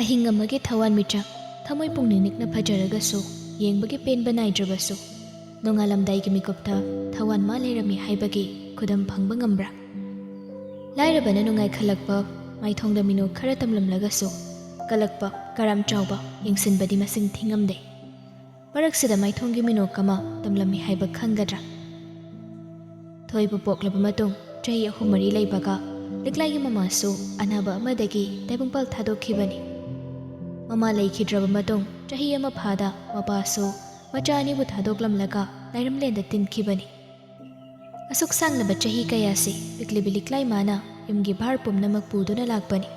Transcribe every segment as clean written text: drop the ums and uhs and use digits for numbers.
ꯑꯍꯤꯡ ꯑꯃꯒꯤ ꯊꯋꯥꯟꯃꯤꯆꯥꯛ ꯊꯃꯣꯏ ꯄꯨꯛꯅꯤꯡ ꯅꯤꯛꯅ ꯐꯖꯔꯒꯁꯨ ꯌꯦꯡꯕꯒꯤ ꯄꯦꯟꯕ ꯅꯥꯏꯗ꯭ꯔꯕꯁꯨ ꯅꯣꯡꯉꯥꯜꯂꯝꯗꯥꯏꯒꯤ ꯃꯤꯀꯨꯞꯇ ꯊꯋꯥꯟ ꯃꯥ ꯂꯩꯔꯝꯃꯤ ꯍꯥꯏꯕꯒꯤ ꯈꯨꯗꯝ ꯐꯪꯕ ꯉꯝꯕ꯭ꯔꯥ? ꯂꯥꯏꯔꯕꯅ ꯅꯨꯡꯉꯥꯏꯈꯠꯂꯛꯄ ꯃꯥꯏꯊꯣꯡꯗ ꯃꯤꯅꯣꯛ ꯈꯔ ꯇꯝꯂꯝꯂꯒꯁꯨ ꯀꯜꯂꯛꯄ ꯀꯔꯥꯝ ꯆꯥꯎꯕ ꯌꯦꯡꯁꯤꯟꯕꯗꯤ ꯃꯁꯤꯡ ꯊꯤꯉꯝꯗꯦ꯫ ꯃꯔꯛꯁꯤꯗ ꯃꯥꯏꯊꯣꯡꯒꯤ ꯃꯤꯅꯣꯛ ꯑꯃ ꯇꯝꯂꯝꯃꯤ ꯍꯥꯏꯕ ꯈꯪꯒꯗ꯭ꯔꯥ? ꯊꯣꯏꯕꯨ ꯄꯣꯛꯂꯕ ꯃꯇꯨꯡ ꯆꯍꯤ 3-4 ꯂꯩꯕꯒ ꯂꯤꯛꯂꯥꯏꯒꯤ ꯃꯃꯥꯁꯨ ꯑꯅꯥꯕ ꯑꯃꯗꯒꯤ ꯇꯥꯏꯕꯪꯄꯥꯜ ꯊꯥꯗꯣꯛꯈꯤꯕꯅꯤ꯫ ꯃꯃꯥ ꯂꯩꯈꯤꯗ꯭ꯔꯕ ꯃꯇꯨꯡ ꯆꯍꯤ ꯑꯃ ꯐꯥꯗ ꯃꯄꯥꯁꯨ ꯃꯆꯥ ꯑꯅꯤꯕꯨ ꯊꯥꯗꯣꯛꯂꯝꯂꯒ ꯂꯥꯏꯔꯝꯂꯦꯟꯗ ꯇꯤꯟꯈꯤꯕꯅꯤ꯫ ꯑꯁꯨꯛ ꯁꯥꯡꯂꯕ ꯆꯍꯤ ꯀꯌꯥꯁꯤ ꯄꯤꯛꯂꯤꯕꯤ ꯂꯤꯛꯂꯥꯏ ꯃꯥꯅ ꯌꯨꯝꯒꯤ ꯚꯥꯔ ꯄꯨꯝꯅꯃꯛ ꯄꯨꯗꯨꯅ ꯂꯥꯛꯄꯅꯤ꯫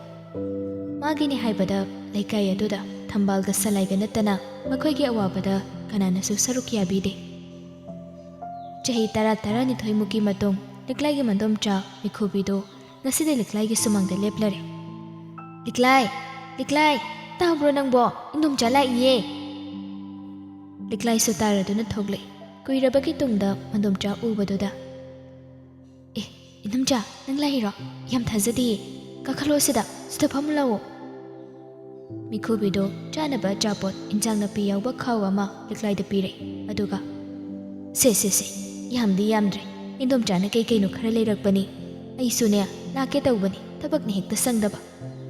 ꯃꯥꯒꯤꯅꯤ ꯍꯥꯏꯕꯗ ꯂꯩꯀꯥꯏ ꯑꯗꯨꯗ ꯊꯝꯕꯥꯜꯒ ꯁꯂꯥꯏꯒ ꯅꯠꯇꯅ ꯃꯈꯣꯏꯒꯤ ꯑꯋꯥꯕꯗ ꯀꯅꯥꯅꯁꯨ ꯁꯔꯨꯛ ꯌꯥꯕꯤꯗꯦ꯫ ꯆꯍꯤ 12-13 ꯃꯇꯨꯡ ꯂꯤꯛꯂꯥꯏꯒꯤ ꯃꯗꯣꯝꯆꯥ ꯃꯤꯈꯨꯕꯤꯗꯨ ꯉꯁꯤꯗꯤ ꯂꯤꯛꯂꯥꯏꯒꯤ ꯁꯨꯃꯥꯡꯗ ꯂꯦꯞꯂꯔꯦ꯫ "ꯂꯤꯛꯂꯥꯏ, ꯂꯤꯛꯂꯥꯏ, ꯇꯥꯕ꯭ꯔꯣ ꯅꯪꯕꯣ? ꯏꯟꯗꯣꯝꯆꯥ ꯂꯥꯛꯏꯌꯦ!" ꯂꯤꯛꯂꯥꯏꯁꯨ ꯇꯥꯔꯗꯨꯅ ꯊꯣꯛꯂꯛꯏ꯫ ꯀꯨꯏꯔꯕꯒꯤ ꯇꯨꯡꯗ ꯃꯗꯣꯝꯆꯥ ꯎꯕꯗꯨꯗ, "ꯑꯦ, ꯏꯟꯗꯣꯝꯆꯥ, ꯅꯪ ꯂꯥꯛꯏꯔꯣ? ꯌꯥꯝ ꯊꯥꯖꯗꯤꯌꯦ! ꯀꯥꯈꯠꯂꯣ ꯁꯤꯗ ꯐꯝꯃꯨ ꯂꯥꯛꯑꯣ." ꯃꯤꯈꯨꯕꯤꯗꯨ ꯆꯥꯅꯕ ꯑꯆꯥꯄꯣꯠ ꯏꯟꯖꯥꯡ ꯅꯥꯄꯤ ꯌꯥꯎꯕ ꯈꯥꯎ ꯑꯃ ꯂꯤꯛꯂꯥꯏꯗ ꯄꯤꯔꯛꯏ꯫ ꯑꯗꯨꯒ, "ꯁꯦ, ꯌꯥꯝꯗꯤ ꯌꯥꯝꯗ꯭ꯔꯦ. ꯏꯟꯗꯣꯝꯆꯥꯅ ꯀꯩꯅꯣ ꯈꯔ ꯂꯩꯔꯛꯄꯅꯤ. ꯑꯩꯁꯨꯅꯦ ꯂꯥꯛꯀꯦ ꯇꯧꯕꯅꯤ, ꯊꯕꯛꯅ ꯍꯦꯛꯇ ꯁꯪꯗꯕ.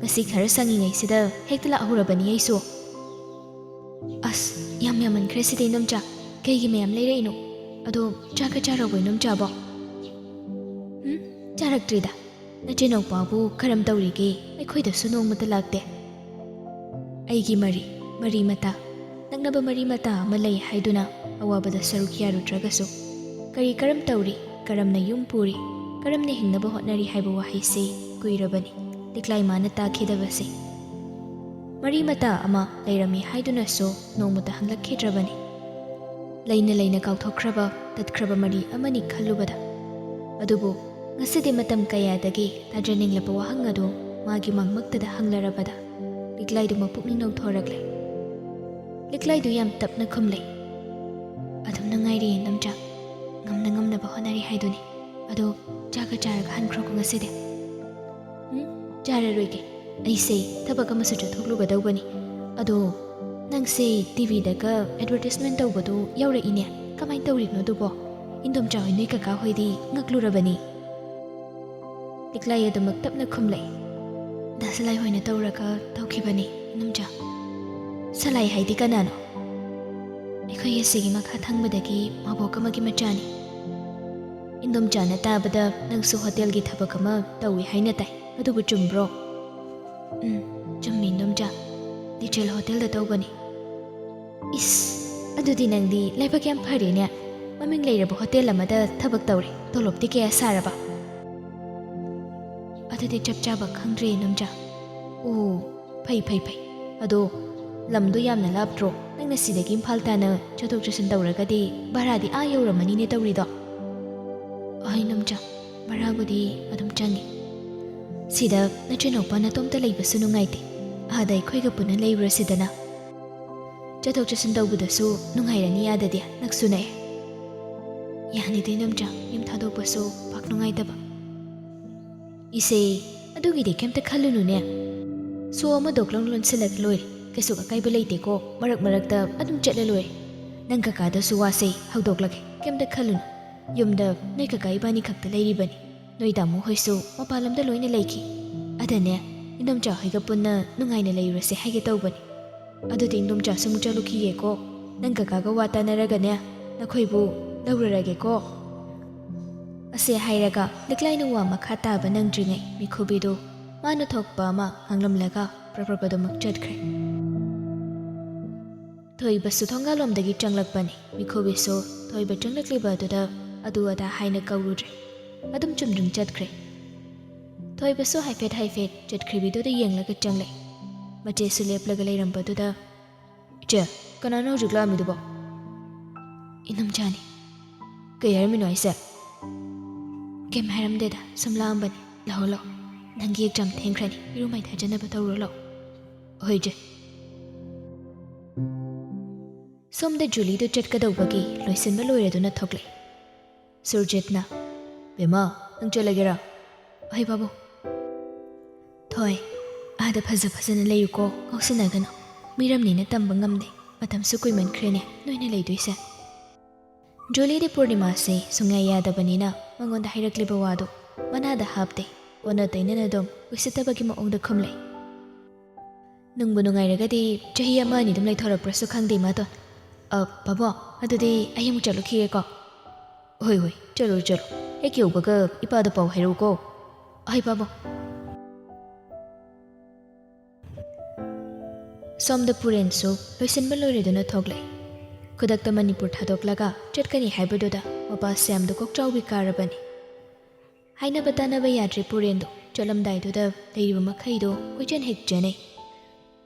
ꯉꯁꯤ ꯈꯔ ꯁꯪꯉꯤꯉꯩꯁꯤꯗ ꯍꯦꯛꯇ ꯂꯥꯛꯍꯧꯔꯕꯅꯤ ꯑꯩꯁꯨ." "ꯑꯁ, ꯌꯥꯝ ꯌꯥꯝꯃꯟꯈ꯭ꯔꯦ ꯁꯤꯗ ꯏꯟꯗꯣꯝꯆꯥ. ꯀꯩꯒꯤ ꯃꯌꯥꯝ ꯂꯩꯔꯛꯏꯅꯣ? ꯑꯗꯣ ꯆꯥꯛꯀ ꯆꯥꯔꯕꯣ ꯏꯟꯗꯣꯝꯆꯥꯕꯣ?" "ꯆꯥꯔꯛꯇ꯭ꯔꯤꯗ. ꯅꯆꯦꯅꯥꯎꯄꯥꯕꯨ ꯀꯔꯝ ꯇꯧꯔꯤꯒꯦ? ꯑꯩꯈꯣꯏꯗꯁꯨ ꯅꯣꯡꯃꯇ ꯂꯥꯛꯇꯦ." "ꯑꯩꯒꯤ ꯃꯔꯤ ꯃꯇꯥ, ꯅꯛꯅꯕ ꯃꯔꯤ ꯃꯇꯥ ꯑꯃ ꯂꯩ ꯍꯥꯏꯗꯨꯅ ꯑꯋꯥꯕꯗ ꯁꯔꯨꯛ ꯌꯥꯔꯨꯗ꯭ꯔꯒꯁꯨ ꯀꯔꯝ ꯇꯧꯔꯤ, ꯀꯔꯝꯅ ꯌꯨꯝ ꯄꯨꯔꯤ, ꯀꯔꯝꯅ ꯍꯤꯡꯅꯕ ꯍꯣꯠꯅꯔꯤ ꯍꯥꯏꯕ ꯋꯥꯍꯩꯁꯤ ꯀꯨꯏꯔꯕꯅꯤ ꯂꯤꯛꯂꯥꯏ ꯃꯥꯅ ꯇꯥꯈꯤꯗꯕꯁꯤ꯫ ꯃꯔꯤ ꯃꯇꯥ ꯑꯃ ꯂꯩꯔꯝꯃꯤ ꯍꯥꯏꯗꯨꯅꯁꯨ ꯅꯣꯡꯃꯇ ꯍꯪꯂꯛꯈꯤꯗ꯭ꯔꯕꯅꯤ꯫ ꯂꯩꯅ ꯇꯠꯈ꯭ꯔꯕ ꯃꯔꯤ ꯑꯃꯅꯤ ꯈꯜꯂꯨꯕꯗ꯫ ꯑꯗꯨꯕꯨ ꯉꯁꯤꯗꯤ ꯃꯇꯝ ꯀꯌꯥꯗꯒꯤ ꯇꯥꯖꯅꯤꯡꯂꯕ ꯋꯥꯍꯪ ꯑꯗꯨ ꯃꯥꯒꯤ ꯃꯪꯃꯛꯇꯗ ꯍꯪꯂꯔꯕꯗ ꯂꯤꯛꯂꯥꯏꯗꯨ ꯃꯄꯨꯛꯅꯤꯡ ꯅꯧꯊꯣꯔꯛꯂꯦ꯫ ꯂꯤꯛꯂꯥꯏꯗꯨ ꯌꯥꯝ ꯇꯞꯅ ꯈꯨꯝꯂꯦ꯫ "ꯑꯗꯨꯝ ꯅꯨꯡꯉꯥꯏꯔꯤ ꯏꯟꯗꯣꯝꯆꯥ. ꯉꯝꯅꯕ ꯍꯣꯠꯅꯔꯤ ꯍꯥꯏꯗꯨꯅꯤ꯫ ꯑꯗꯣ ꯆꯥꯛꯀ ꯆꯥꯔꯒ ꯍꯟꯈ꯭ꯔꯣꯀꯣ ꯉꯁꯤꯗꯤ." "ꯆꯥꯔꯔꯣꯏꯒꯦ. ꯑꯩꯁꯦ ꯊꯕꯛ ꯑꯃꯁꯨ ꯆꯠꯊꯣꯛꯂꯨꯒꯗꯧꯕꯅꯤ. ꯑꯗꯣ ꯅꯪꯁꯦ ꯇꯤꯚꯤꯗꯒ ꯑꯦꯗꯚꯔꯇꯤꯁꯃꯦꯟ ꯇꯧꯕꯗꯣ ꯌꯥꯎꯔꯛꯏꯅꯦ. ꯀꯃꯥꯏꯅ ꯇꯧꯔꯤꯅꯣ ꯑꯗꯨꯕꯣ? ꯏꯟꯗꯣꯝꯆꯥ ꯍꯣꯏ ꯅꯣꯏ ꯀꯀꯥ ꯍꯣꯏꯗꯤ ꯉꯛꯂꯨꯔꯕꯅꯤ." ꯂꯤꯛꯂꯥꯏ ꯑꯗꯨꯃꯛ ꯇꯞꯅ ꯈꯨꯝꯂꯛꯏ꯫ "ꯗꯥ ꯁꯂꯥꯏ ꯍꯣꯏꯅ ꯇꯧꯈꯤꯕꯅꯤ ꯏꯟꯗꯣꯝꯆꯥ." "ꯁꯂꯥꯏ ꯍꯥꯏꯗꯤ ꯀꯅꯥꯅꯣ?" "ꯑꯩꯈꯣꯏꯒꯤ ꯑꯁꯤꯒꯤ ꯃꯈꯥ ꯊꯪꯕꯗꯒꯤ ꯃꯕꯣꯛ ꯑꯃꯒꯤ ꯃꯆꯥꯅꯤ." "ꯏꯟꯗꯣꯝꯆꯥꯅ ꯇꯥꯕꯗ ꯅꯪꯁꯨ ꯍꯣꯇꯦꯜꯒꯤ ꯊꯕꯛ ꯑꯃ ꯇꯧꯏ ꯍꯥꯏꯅ ꯇꯥꯏ. ꯑꯗꯨꯕꯨ ꯆꯨꯝꯕ꯭ꯔꯣ?" "ꯆꯨꯝꯃꯤ ꯏꯟꯗꯣꯝꯆꯥ. ꯂꯤꯆꯦꯜ ꯍꯣꯇꯦꯜꯗ ꯇꯧꯕꯅꯤ." "ꯏꯁ, ꯑꯗꯨꯗꯤ ꯅꯪꯗꯤ ꯂꯥꯏꯕꯛ ꯌꯥꯝ ꯐꯔꯦꯅꯦ. ꯃꯃꯤꯡ ꯂꯩꯔꯕ ꯍꯣꯇꯦꯜ ꯑꯃꯗ ꯊꯕꯛ ꯇꯧꯔꯦ. ꯇꯣꯂꯣꯞꯇꯤ ꯀꯌꯥ ꯁꯥꯔꯕ?" "ꯑꯗꯨꯗꯤ ꯆꯞ ꯆꯥꯕ ꯈꯪꯗ꯭ꯔꯦ ꯏꯟꯗꯣꯝꯆꯥ." "ꯑꯣ, ꯐꯩ. ꯑꯗꯣ ꯂꯝꯗꯣ ꯌꯥꯝꯅ ꯂꯥꯞꯇ꯭ꯔꯣ? ꯅꯪꯅ ꯁꯤꯗꯒꯤ ꯏꯝꯐꯥꯜ ꯇꯥꯅ ꯆꯠꯊꯣꯛ ꯆꯠꯁꯤꯟ ꯇꯧꯔꯒꯗꯤ ꯚꯔꯥꯗꯤ ꯌꯧꯔꯝꯃꯅꯤꯅꯦ ꯇꯧꯔꯤꯗꯣ." "ꯏꯟꯗꯣꯝꯆꯥ, ꯚꯔꯥꯕꯨꯗꯤ ꯑꯗꯨꯝ ꯆꯪꯉꯤ. ꯁꯤꯗ ꯅꯆꯦꯅꯥꯎꯄꯥ ꯅꯇꯣꯝꯇ ꯂꯩꯕꯁꯨ ꯅꯨꯡꯉꯥꯏꯇꯦ. ꯑꯥꯗ ꯑꯩꯈꯣꯏꯒ ꯄꯨꯟꯅ ꯂꯩꯔꯨꯔꯁꯤꯗꯅ. ꯆꯠꯊꯣꯛ ꯆꯠꯁꯤꯟ ꯇꯧꯕꯗꯁꯨ ꯅꯨꯡꯉꯥꯏꯔꯅꯤ ꯑꯥꯗꯗꯤ. ꯅꯛꯁꯨ ꯅꯛꯑꯦ." "ꯌꯥꯅꯤꯗ ꯏꯟꯗꯣꯝꯆꯥ. ꯌꯨꯝ ꯊꯥꯗꯣꯛꯄꯁꯨ ꯄꯥꯛ ꯅꯨꯡꯉꯥꯏꯇꯕ." "ꯏꯁꯦ, ꯑꯗꯨꯒꯤꯗꯤ ꯀꯩꯝꯇ ꯈꯜꯂꯨꯅꯨꯅꯦ. ꯁꯣ ꯑꯃ ꯗꯣꯛꯂꯥꯎ ꯂꯣꯟꯁꯤꯜꯂꯒ ꯂꯣꯏꯔꯦ. ꯀꯩꯁꯨ ꯑꯀꯥꯏꯕ ꯂꯩꯇꯦꯀꯣ. ꯃꯔꯛꯇ ꯑꯗꯨꯝ ꯆꯠꯂ ꯂꯣꯏꯔꯦ. ꯅꯪ ꯀꯀꯥꯗꯁꯨ ꯋꯥꯁꯦ ꯍꯧꯗꯣꯛꯂꯒꯦ. ꯀꯩꯝꯇ ꯈꯜꯂꯨꯅꯨ. ꯌꯨꯝꯗ ꯅꯣꯏ ꯀꯀꯥ ꯏꯕꯥꯅꯤ ꯈꯛꯇ ꯂꯩꯔꯤꯕꯅꯤ. ꯅꯣꯏ ꯇꯥꯃꯣ ꯍꯣꯏꯁꯨ ꯃꯄꯥꯟ ꯂꯝꯗ ꯂꯣꯏꯅ ꯂꯩꯈꯤ. ꯑꯗꯅꯦ ꯏꯟꯗꯣꯝꯆꯥ ꯍꯣꯏꯒ ꯄꯨꯟꯅ ꯅꯨꯡꯉꯥꯏꯅ ꯂꯩꯔꯨꯔꯁꯦ ꯍꯥꯏꯒꯦ ꯇꯧꯕꯅꯤ. ꯑꯗꯨꯗꯤ ꯏꯟꯗꯣꯝꯆꯥꯁꯨ ꯑꯃꯨꯛ ꯆꯠꯂꯨꯈꯤꯒꯦꯀꯣ. ꯅꯪ ꯀꯀꯥꯒ ꯋꯥ ꯇꯥꯅꯔꯒꯅꯦ ꯅꯈꯣꯏꯕꯨ ꯂꯧꯔꯔꯒꯦꯀꯣ." ꯑꯁꯦ ꯍꯥꯏꯔꯒ ꯂꯤꯛꯂꯥꯏꯅ ꯋꯥ ꯃꯈꯥ ꯇꯥꯕ ꯅꯪꯗ꯭ꯔꯤꯉꯩ ꯃꯤꯈꯨꯕꯤꯗꯨ ꯃꯥꯅ ꯊꯣꯛꯄ ꯑꯃ ꯉꯥꯡꯂꯝꯂꯒ ꯄ꯭ꯔꯞꯄꯗꯨꯃꯛ ꯆꯠꯈ꯭ꯔꯦ꯫ ꯊꯣꯏꯕꯁꯨ ꯊꯣꯡꯒꯥꯜꯂꯣꯝꯗꯒꯤ ꯆꯪꯂꯛꯄꯅꯤ꯫ ꯃꯤꯈꯨꯕꯤꯁꯨ ꯊꯣꯏꯕ ꯆꯪꯂꯛꯂꯤꯕ ꯑꯗꯨꯗ ꯑꯗꯨ ꯑꯗꯥ ꯍꯥꯏꯅ ꯀꯧꯔꯨꯗ꯭ꯔꯦ. ꯑꯗꯨꯝ ꯆꯨꯝꯗ꯭ꯔꯤꯡ ꯆꯠꯈ꯭ꯔꯦ꯫ ꯊꯣꯏꯕꯁꯨ ꯍꯥꯏꯐꯦꯠ ꯆꯠꯈ꯭ꯔꯤꯕꯤꯗꯨꯗ ꯌꯦꯡꯂꯒ ꯆꯪꯂꯛꯏ꯫ ꯃꯆꯦꯁꯨ ꯂꯦꯞꯂꯒ ꯂꯩꯔꯝꯕꯗꯨꯗ, "ꯏꯆꯦ, ꯀꯅꯥꯅꯣ ꯍꯧꯖꯤꯛ ꯂꯥꯛꯑꯝꯃꯤꯗꯨꯕꯣ?" "ꯏꯟꯗꯣꯝꯆꯥꯅꯤ." "ꯀꯩ ꯍꯥꯏꯔꯝꯃꯤꯅꯣ ꯍꯥꯏꯁꯦ?" "ꯀꯩꯝ ꯍꯥꯏꯔꯝꯗꯦꯗ, ꯁꯨꯝ ꯂꯥꯛꯑꯝꯕꯅꯤ. ꯂꯥꯛꯑꯣ. ꯅꯪꯒꯤ ꯑꯦꯛꯖꯥꯝ ꯊꯦꯡꯈ꯭ꯔꯅꯤ. ꯏꯔꯨ ꯃꯥꯏꯊꯖꯅꯕ ꯇꯧꯔꯣ ꯂꯥꯛꯑꯣ." "ꯍꯣꯏ ꯏꯆꯦ." ꯁꯣꯝꯗ ꯖꯨꯂꯤꯗꯨ ꯆꯠꯀꯗꯧꯕꯒꯤ ꯂꯣꯏꯁꯤꯟꯕ ꯂꯣꯏꯔꯗꯨꯅ ꯊꯣꯛꯂꯛꯏ꯫ ꯁꯨꯔꯖꯤꯠꯅ, "ꯕꯦꯝꯃ, ꯅꯪ ꯆꯠꯂꯒꯦꯔꯥ?" "ꯍꯣꯏ ꯕꯥꯕꯨ." "ꯊꯣꯏ, ꯑꯥꯗ ꯐꯖꯅ ꯂꯩꯌꯨꯀꯣ ꯉꯥꯎꯁꯤꯟꯅꯒꯅꯨ ꯃꯤꯔꯝꯅꯤꯅ ꯇꯝꯕ ꯉꯝꯗꯦ ꯃꯇꯝꯁꯨ ꯀꯨꯏꯃꯟꯈ꯭ꯔꯦꯅꯦ ꯅꯣꯏꯅ ꯂꯩꯗꯣꯏꯁꯦ ꯖꯣꯂꯤꯗꯤ ꯄꯨꯔꯅꯤꯃꯥꯁꯦ ꯁꯨꯡꯌꯥ ꯌꯥꯗꯕꯅꯤꯅ ꯃꯉꯣꯟꯗ ꯍꯥꯏꯔꯛꯂꯤꯕ ꯋꯥꯗꯣ ꯃꯅꯥꯗ ꯍꯥꯞꯇꯦ ꯑꯣꯟꯅ ꯇꯩꯅꯅ ꯑꯗꯨꯝ ꯎꯁꯤꯠꯇꯕꯒꯤ ꯃꯑꯣꯡꯗ ꯈꯨꯝꯂꯩ ꯅꯨꯡꯕꯨ ꯅꯨꯡꯉꯥꯏꯔꯒꯗꯤ ꯆꯍꯤ ꯑꯃ ꯑꯅꯤ ꯑꯗꯨꯝ ꯂꯩꯊꯣꯔꯛꯄ꯭ꯔꯁꯨ ꯈꯪꯗꯦ ꯃꯥꯗꯣꯟ ꯕꯥꯕꯣ ꯑꯗꯨꯗꯤ ꯑꯩ ꯑꯃꯨꯛ ꯆꯠꯂꯨꯈꯤꯒꯦꯀꯣ ꯍꯣꯏ ꯆꯠꯂꯣ ꯍꯦꯛ ꯌꯧꯕꯒ ꯏꯄꯥꯗ ꯄꯥꯎ ꯍꯥꯏꯔꯛꯎꯀꯣ ꯍꯣꯏ ꯕꯥꯕꯣ ꯁꯣꯝꯗ ꯄꯨꯔꯦꯟꯁꯨ ꯂꯣꯏꯁꯤꯟꯕ ꯂꯣꯏꯔꯗꯨꯅ ꯊꯣꯛꯂꯛꯏ ꯈꯨꯗꯛꯇ ꯃꯅꯤꯄꯨꯔ ꯊꯥꯗꯣꯛꯂꯒ ꯆꯠꯀꯅꯤ ꯍꯥꯏꯕꯗꯨꯗ ꯃꯄꯥ ꯁ꯭ꯌꯥꯝꯗꯣ ꯀꯣꯛꯆꯥꯎꯕꯤ ꯀꯥꯔꯕꯅꯤ ꯍꯥꯏꯅꯕ ꯇꯥꯅꯕ ꯌꯥꯗ꯭ꯔꯦ ꯄꯨꯔꯦꯟꯗꯣ ꯆꯠꯂꯝꯗꯥꯏꯗꯨꯗ ꯂꯩꯔꯤꯕ ꯃꯈꯩꯗꯣ ꯀꯣꯏꯆꯦꯟ ꯍꯦꯛ ꯆꯦꯟꯅꯩ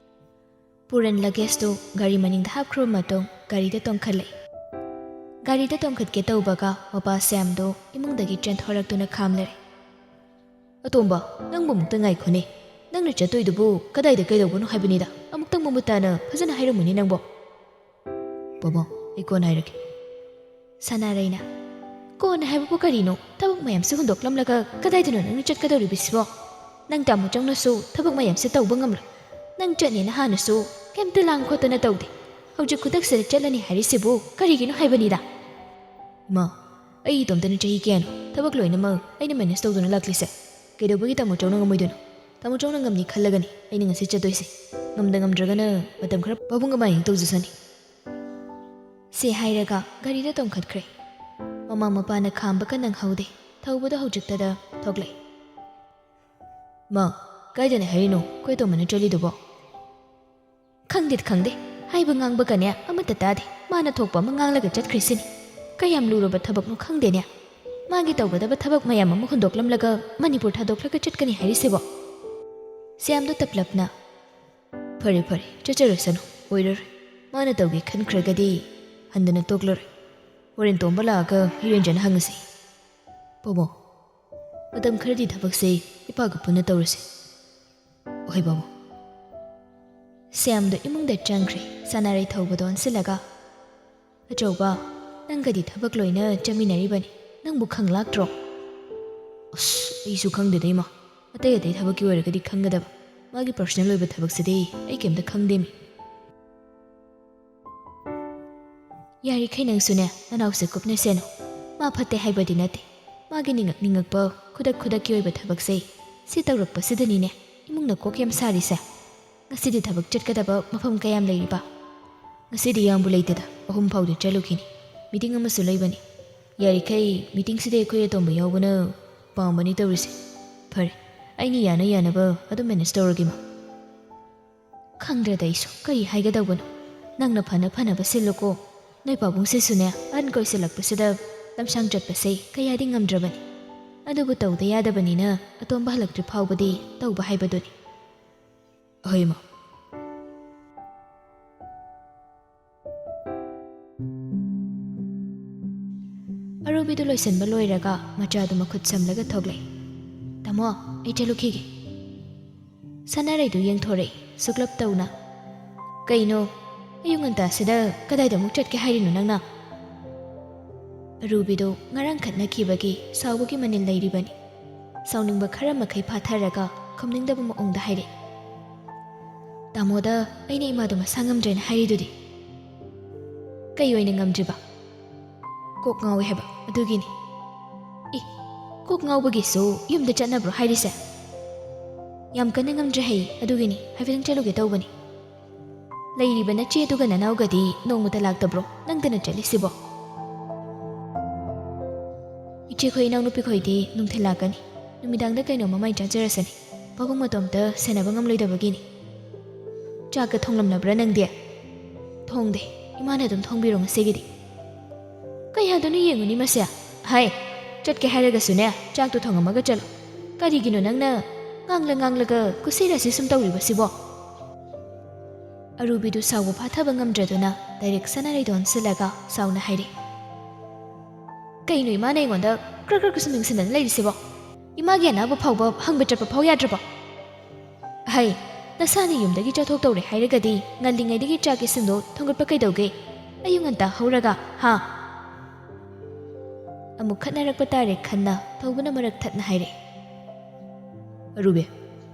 ꯄꯨꯔꯦꯟ ꯂꯒꯦꯖꯇꯨ ꯒꯥꯔꯤ ꯃꯅꯤꯡꯗ ꯍꯥꯞꯈ꯭ꯔꯕ ꯃꯇꯨꯡ ꯒꯥꯔꯤꯗ ꯇꯣꯡꯈꯠꯂꯛꯏ ꯒꯥꯔꯤꯗ ꯇꯣꯡꯈꯠꯀꯦ ꯇꯧꯕꯒ ꯃꯄꯥ ꯁ꯭ꯌꯥꯝꯗꯣ ꯏꯃꯨꯡꯗꯒꯤ ꯆꯦꯟꯊꯣꯔꯛꯇꯨꯅ ꯈꯥꯝꯂꯔꯦ ꯑꯇꯣꯝꯕ ꯅꯪꯕꯨ ꯑꯃꯨꯛꯇ ꯉꯥꯏꯈꯣꯅꯦ ꯅꯪꯅ ꯆꯠꯇꯣꯏꯗꯨꯕꯨ ꯀꯗꯥꯏꯗ ꯀꯩꯗꯧꯕꯅꯣ ꯍꯥꯏꯕꯅꯤꯗ ꯑꯃꯨꯛꯇꯪ ꯃꯃꯨꯠ ꯇꯥꯅ ꯐꯖꯅ ꯍꯥꯏꯔꯝꯃꯨꯅꯦ ꯅꯪꯕꯣ ꯕꯥꯕꯣ ꯑꯩ ꯀꯣꯟꯅ ꯍꯥꯏꯔꯒꯦ ꯁꯅꯥꯔꯩꯅ ꯀꯣꯟꯅ ꯍꯥꯏꯕꯕꯨ ꯀꯔꯤꯅꯣ ꯊꯕꯛ ꯃꯌꯥꯝꯁꯦ ꯍꯨꯟꯗꯣꯛꯂꯝꯂꯒ ꯀꯗꯥꯏꯗꯅꯣ ꯅꯪꯅ ꯆꯠꯀꯗꯧꯔꯤꯕꯁꯤꯕꯣ ꯅꯪ ꯇꯥꯃꯣ ꯆꯪꯅꯁꯨ ꯊꯕꯛ ꯃꯌꯥꯝꯁꯦ ꯇꯧꯕ ꯉꯝꯂꯣꯏ ꯅꯪ ꯆꯠꯅꯦꯅ ꯍꯥꯟꯅꯁꯨ ꯀꯩꯝꯇ ꯂꯥꯡ ꯈꯣꯠꯇꯅ ꯇꯧꯗꯦ ꯍꯧꯖꯤꯛ ꯈꯨꯗꯛꯁꯤꯗ ꯆꯠꯂꯅꯤ ꯍꯥꯏꯔꯤꯁꯤꯕꯨ ꯀꯔꯤꯒꯤꯅꯣ ꯍꯥꯏꯕꯅꯤꯗ ꯏꯃꯥ ꯑꯩ ꯏꯇꯣꯝꯇꯅ ꯆꯍꯤ ꯀꯌꯥꯅꯣ ꯊꯕꯛ ꯂꯣꯏꯅꯃꯛ ꯑꯩꯅ ꯃꯦꯅꯦꯖ ꯇꯧꯗꯨꯅ ꯂꯥꯛꯂꯤꯁꯦ ꯀꯩꯗꯧꯕꯒꯤ ꯇꯥꯃꯣ ꯆꯧꯅ ꯉꯝꯃꯣꯏꯗꯣꯏꯅꯣ ꯇꯥꯃꯣ ꯆꯧꯅ ꯉꯝꯅꯤ ꯈꯜꯂꯒꯅꯤ ꯑꯩꯅ ꯉꯁꯤ ꯆꯠꯇꯣꯏꯁꯦ ꯉꯝꯗ꯭ꯔꯒꯅ ꯃꯇꯝ ꯈꯔ ꯄꯥꯕꯨꯡꯒ ꯃꯥꯏꯅ ꯇꯧꯖꯁꯅꯤ ꯁꯤ ꯍꯥꯏꯔꯒ ꯒꯥꯔꯤꯗ ꯇꯣꯡꯈꯠꯈ꯭ꯔꯦ ꯃꯃꯥ ꯃꯄꯥꯅ ꯈꯥꯝꯕꯒ ꯅꯪꯍꯧꯗꯦ ꯊꯧꯕꯗꯣ ꯍꯧꯖꯤꯛꯇꯗ ꯊꯣꯛꯂꯛꯏ ꯃꯥ ꯀꯥꯏꯗꯅꯦ ꯍꯥꯏꯔꯤꯅꯣ ꯑꯩꯈꯣꯏ ꯇꯣꯝꯕꯅ ꯆꯠꯂꯤꯗꯨꯕꯣ ꯈꯪꯗꯦ ꯍꯥꯏꯕ ꯉꯥꯡꯕꯒꯅꯦ ꯑꯃꯠꯇ ꯇꯥꯗꯦ ꯃꯥꯅ ꯊꯣꯛꯄ ꯑꯃ ꯉꯥꯡꯂꯒ ꯆꯠꯈ꯭ꯔꯤꯁꯤꯅꯤ ꯀꯌꯥꯝ ꯂꯨꯔꯕ ꯊꯕꯛꯅꯣ ꯈꯪꯗꯦꯅꯦ ꯃꯥꯒꯤ ꯇꯧꯒꯗꯕ ꯊꯕꯛ ꯃꯌꯥꯝ ꯑꯃ ꯍꯨꯟꯗꯣꯛꯂꯝꯂꯒ ꯃꯅꯤꯄꯨꯔ ꯊꯥꯗꯣꯛꯂꯒ ꯆꯠꯀꯅꯤ ꯍꯥꯏꯔꯤꯁꯤꯕꯣ ꯁ꯭ꯌꯥꯝꯗꯣ ꯇꯞꯂꯞꯅ ꯐꯔꯦ ꯆꯠꯆꯔꯁꯅꯨ ꯑꯣꯏꯔꯔꯣꯏ ꯃꯥꯅ ꯇꯧꯒꯦ ꯈꯟꯈ꯭ꯔꯒꯗꯤ ꯍꯟꯗꯅ ꯇꯣꯛꯂꯔꯣꯏ ꯍꯣꯔꯦꯟ ꯇꯣꯝꯕ ꯂꯥꯛꯑꯒ ꯍꯤꯔꯦꯟꯖꯅ ꯍꯪꯉꯁꯤ ꯕꯥꯕꯣ ꯃꯇꯝ ꯈꯔꯗꯤ ꯊꯕꯛꯁꯦ ꯏꯄꯥꯒ ꯄꯨꯟꯅ ꯇꯧꯔꯁꯤ ꯍꯣꯏ ꯕꯥꯕꯣ ꯁ꯭ꯌꯥꯝꯗꯣ ꯏꯃꯨꯡꯗ ꯆꯪꯈ꯭ꯔꯦ ꯁꯅꯥꯔꯩ ꯊꯧꯕꯗꯣ ꯑꯣꯟꯁꯤꯜꯂꯒ ꯑꯆꯧꯕ ꯅꯪꯒꯗꯤ ꯊꯕꯛ ꯂꯣꯏꯅ ꯆꯠꯃꯤꯟꯅꯔꯤꯕꯅꯤ ꯅꯪꯕꯨ ꯈꯪꯂꯥꯛꯇ꯭ꯔꯣ ꯑꯁ ꯑꯩꯁꯨ ꯈꯪꯗꯦꯗ ꯏꯃꯥ ꯑꯇꯩ ꯊꯕꯛꯀꯤ ꯑꯣꯏꯔꯒꯗꯤ ꯈꯪꯒꯗꯕ ꯃꯥꯒꯤ ꯄꯔꯁꯅꯦꯜ ꯑꯣꯏꯕ ꯊꯕꯛꯁꯤꯗꯤ ꯑꯩ ꯀꯩꯝꯇ ꯈꯪꯗꯦꯃꯤ ꯌꯥꯔꯤꯈꯩ ꯅꯪꯁꯨꯅꯦ ꯅꯅꯥꯎꯁꯦ ꯀꯨꯞꯅ ꯁꯦꯟꯅꯧ ꯃꯥ ꯐꯠꯇꯦ ꯍꯥꯏꯕꯗꯤ ꯅꯠꯇꯦ ꯃꯥꯒꯤ ꯅꯤꯡꯉꯛꯄ ꯈꯨꯗꯛꯀꯤ ꯑꯣꯏꯕ ꯊꯕꯛꯁꯦ ꯁꯤ ꯇꯧꯔꯛꯄꯁꯤꯗꯅꯤꯅꯦ ꯏꯃꯨꯡꯅ ꯀꯣꯛ ꯌꯥꯝ ꯁꯥꯔꯤꯁꯦ ꯉꯁꯤꯗꯤ ꯊꯕꯛ ꯆꯠꯀꯗꯕ ꯃꯐꯝ ꯀꯌꯥꯝ ꯂꯩꯔꯤꯕ ꯉꯁꯤꯗꯤ ꯌꯥꯝꯕꯨ ꯂꯩꯇꯦꯗ 3 ꯐꯥꯎꯗꯤ ꯆꯠꯂꯨꯈꯤꯅꯤ ꯃꯤꯇꯤꯡ ꯑꯃꯁꯨ ꯂꯩꯕꯅꯤ ꯌꯥꯔꯤꯈꯩ ꯃꯤꯇꯤꯡꯁꯤꯗ ꯑꯩꯈꯣꯏ ꯑꯇꯣꯝꯕ ꯌꯥꯎꯕꯅ ꯄꯥꯝꯕꯅꯤ ꯇꯧꯔꯤꯁꯦ ꯐꯔꯦ ꯑꯩꯅ ꯌꯥꯅꯕ ꯑꯗꯨꯝ ꯃꯦꯅꯦꯖ ꯇꯧꯔꯒꯦ ꯃꯥ ꯈꯪꯗ꯭ꯔꯦꯗ ꯑꯩꯁꯨ ꯀꯔꯤ ꯍꯥꯏꯒꯗꯧꯕꯅꯣ ꯅꯪꯅ ꯐꯅꯕ ꯁꯤꯜꯂꯨꯀꯣ ꯅꯣꯏ ꯄꯥꯕꯨꯡꯁꯤꯁꯨꯅꯦ ꯑꯍꯟ ꯀꯣꯏꯁꯤꯜꯂꯛꯄꯁꯤꯗ ꯂꯝꯁꯥꯡ ꯆꯠꯄꯁꯦ ꯀꯌꯥꯗꯤ ꯉꯝꯗ꯭ꯔꯕꯅꯤ ꯑꯗꯨꯕꯨ ꯇꯧꯗ ꯌꯥꯗꯕꯅꯤꯅ ꯑꯇꯣꯝꯕ ꯍꯜꯂꯛꯇ꯭ꯔꯤ ꯐꯥꯎꯕꯗꯤ ꯇꯧꯕ ꯍꯥꯏꯕꯗꯨꯅꯤ ꯍꯣꯏ ꯃꯥ ꯑꯔꯨꯕꯤꯗꯨ ꯂꯣꯏꯁꯤꯟꯕ ꯂꯣꯏꯔꯒ ꯃꯆꯥꯗꯨ ꯃꯈꯨꯠ ꯁꯝꯂꯒ ꯊꯣꯛꯂꯛꯏ ꯇꯥꯃꯣ ꯑꯩ ꯆꯠꯂꯨꯈꯤꯒꯦ ꯁꯅꯥꯔꯩꯗꯨ ꯌꯦꯡꯊꯣꯔꯛꯏ ꯁꯨꯛꯂꯞ ꯇꯧꯅ ꯀꯩꯅꯣ ꯑꯌꯨꯛ ꯉꯟꯇꯥꯁꯤꯗ ꯀꯗꯥꯏꯗ ꯑꯃꯨꯛ ꯆꯠꯀꯦ ꯍꯥꯏꯔꯤꯅꯣ ꯅꯪꯅ ꯑꯔꯨꯕꯤꯗꯨ ꯉꯔꯥꯡ ꯈꯠꯅꯈꯤꯕꯒꯤ ꯁꯥꯎꯕꯒꯤ ꯃꯅꯤꯜ ꯂꯩꯔꯤꯕꯅꯤ ꯁꯥꯎꯅꯤꯡꯕ ꯈꯔ ꯃꯈꯩ ꯐꯥꯊꯔꯒ ꯈꯨꯝꯅꯤꯡꯗꯕ ꯃꯑꯣꯡꯗ ꯍꯥꯏꯔꯛꯏ ꯇꯥꯃꯣꯗ ꯑꯩꯅ ꯏꯃꯥꯗꯣ ꯃꯁꯥ ꯉꯝꯗ꯭ꯔꯦꯅ ꯍꯥꯏꯔꯤꯗꯨꯗꯤ ꯀꯩ ꯑꯣꯏꯅ ꯉꯝꯗ꯭ꯔꯤꯕ ꯀꯣꯛ ꯉꯥꯎꯋꯦ ꯍꯥꯏꯕ ꯑꯗꯨꯒꯤꯅꯤ ꯀꯣꯛ ꯉꯥꯎꯕꯒꯤꯁꯨ ꯌꯨꯝꯗ ꯆꯠꯅꯕ꯭ꯔꯣ ꯍꯥꯏꯔꯤꯁꯦ ꯌꯥꯝ ꯀꯟꯅ ꯉꯝꯗ꯭ꯔꯦ ꯍꯩ ꯑꯗꯨꯒꯤꯅꯤ ꯍꯥꯏꯐꯦꯠꯇꯪ ꯆꯠꯂꯨꯒꯦ ꯇꯧꯕꯅꯤ ꯂꯩꯔꯤꯕ ꯅꯆꯦꯗꯨꯒ ꯅꯅꯥꯎꯒꯗꯤ ꯅꯣꯡꯃꯇ ꯂꯥꯛꯇꯕ꯭ꯔꯣ ꯅꯪꯗꯅ ꯆꯠꯂꯤꯁꯤꯕꯣ ꯏꯆꯦꯈꯣꯏ ꯏꯅꯥꯎꯅꯨꯄꯤꯈꯣꯏꯗꯤ ꯅꯨꯡꯊꯤꯜ ꯂꯥꯛꯀꯅꯤ ꯅꯨꯃꯤꯗꯥꯡꯗ ꯀꯩꯅꯣꯝꯃ ꯃꯥꯏ ꯆꯥꯖꯔꯁꯅꯤ ꯄꯥꯕꯨꯡ ꯃꯇꯣꯝꯇ ꯁꯦꯟꯅꯕ ꯉꯝꯂꯣꯏꯗꯕꯒꯤꯅꯤ ꯆꯥꯛꯀ ꯊꯣꯡꯂꯝꯂꯕ꯭ꯔꯥ ꯅꯪꯗꯤ ꯊꯣꯡꯗꯦ ꯏꯃꯥꯅ ꯑꯗꯨꯝ ꯊꯣꯡꯕꯤꯔꯣ ꯉꯁꯤꯒꯤꯗꯤ ꯀꯌꯥꯗꯨꯅ ꯌꯦꯡꯉꯨꯅꯤ ꯃꯁꯦ ꯍꯥꯏ ꯆꯠꯀꯦ ꯍꯥꯏꯔꯒꯁꯨꯅꯦ ꯆꯥꯛꯇꯣ ꯊꯣꯡꯉꯝꯃꯒ ꯆꯠꯂꯣ ꯀꯔꯤꯒꯤꯅꯣ ꯅꯪꯅ ꯉꯥꯡꯂꯒ ꯀꯨꯁꯤꯔꯥꯁꯤ ꯁꯨꯝ ꯇꯧꯔꯤꯕꯁꯤꯕꯣ ꯑꯔꯨꯕꯤꯗꯨ ꯁꯥꯎꯕ ꯐꯥꯊꯕ ꯉꯝꯗ꯭ꯔꯗꯨꯅ ꯗꯥꯏꯔꯦꯛ ꯁꯅꯥꯔꯩꯗꯣ ꯑꯣꯟꯁꯤꯜꯂꯒ ꯁꯥꯎꯅ ꯍꯥꯏꯔꯦ ꯀꯩꯅꯣ ꯏꯃꯥꯅ ꯑꯩꯉꯣꯟꯗ ꯈꯔ ꯁꯨꯝ ꯌꯦꯡꯁꯤꯟꯗꯅ ꯂꯩꯔꯤꯁꯤꯕꯣ ꯏꯃꯥꯒꯤ ꯑꯅꯥꯕ ꯐꯥꯎꯕ ꯍꯪꯕ ꯆꯠꯄ ꯐꯥꯎ ꯌꯥꯗ꯭ꯔꯕꯣ ꯍꯩ ꯅꯁꯥꯅ ꯌꯨꯝꯗꯒꯤ ꯆꯠꯊꯣꯛꯇꯧꯔꯦ ꯍꯥꯏꯔꯒꯗꯤ ꯉꯜꯂꯤꯉꯩꯗꯒꯤ ꯆꯥꯛ ꯏꯁꯤꯡꯗꯣ ꯊꯣꯡꯒꯠꯄ ꯀꯩꯗꯧꯒꯦ ꯑꯌꯨꯛ ꯉꯟꯇꯥ ꯍꯧꯔꯒ ꯑꯃꯨꯛ ꯈꯠꯅꯔꯛꯄ ꯇꯥꯔꯦ ꯈꯟꯅ ꯊꯧꯕꯅ ꯃꯔꯛ ꯊꯠꯅ ꯍꯥꯏꯔꯦ ꯑꯔꯨꯕꯤ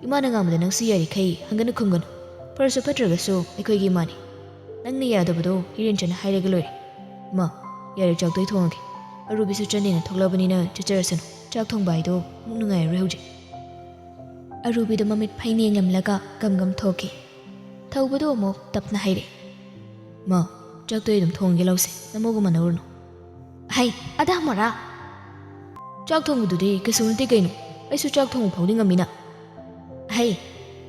Imana ngamada nang su yarikhai hangana khunganu. Farasu fatragasu aikoigi imani. Nangna yadabado hirenchana hairaga loire. Ma, yare chak toi thongage. Arubisu chanina thoklabanina chacharasanu. Chak thongba haido muk nungairoi hauji. Arubido mamit phaineng lamlaga gam thoki. Thaubado amok tapna haire. Ma, chak toi dum thongge lause. Namogu manawurno. Hai, ada mara. Chak thongududi kasunti kainu. Aisu chak thongu phawdi ngamina. Hai,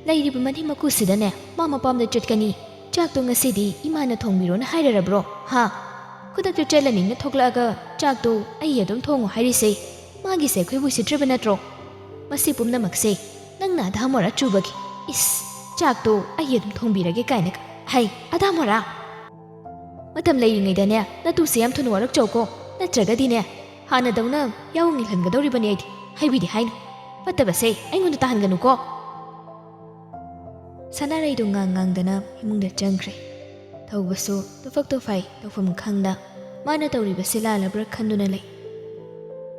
lairiba mani makusidane mama pamda chatkani. Chak to ngasidi imana thongbiro na hairarabro. Ha. Khudakta chelani na thoklaga chak to ai adum thongu hairise. Magi se khoi busi triba natro. Masi pumna makse. Nang na ada mara chubagi. Is, chak to ai adum thongbirage kaina. Hai, ada mara. Matam lairingaidane natu se yam thonu warak chauko. Natragadine hana dauna yaungil hangadoribani aidi. Haibidi hainu. Patabase aingonda tahanganuko. Sanaraido ngang-ngangdana imungda changkre. Thaubasu tufak tufai tawfam khangda mana tawribase lalabra khanduna lay.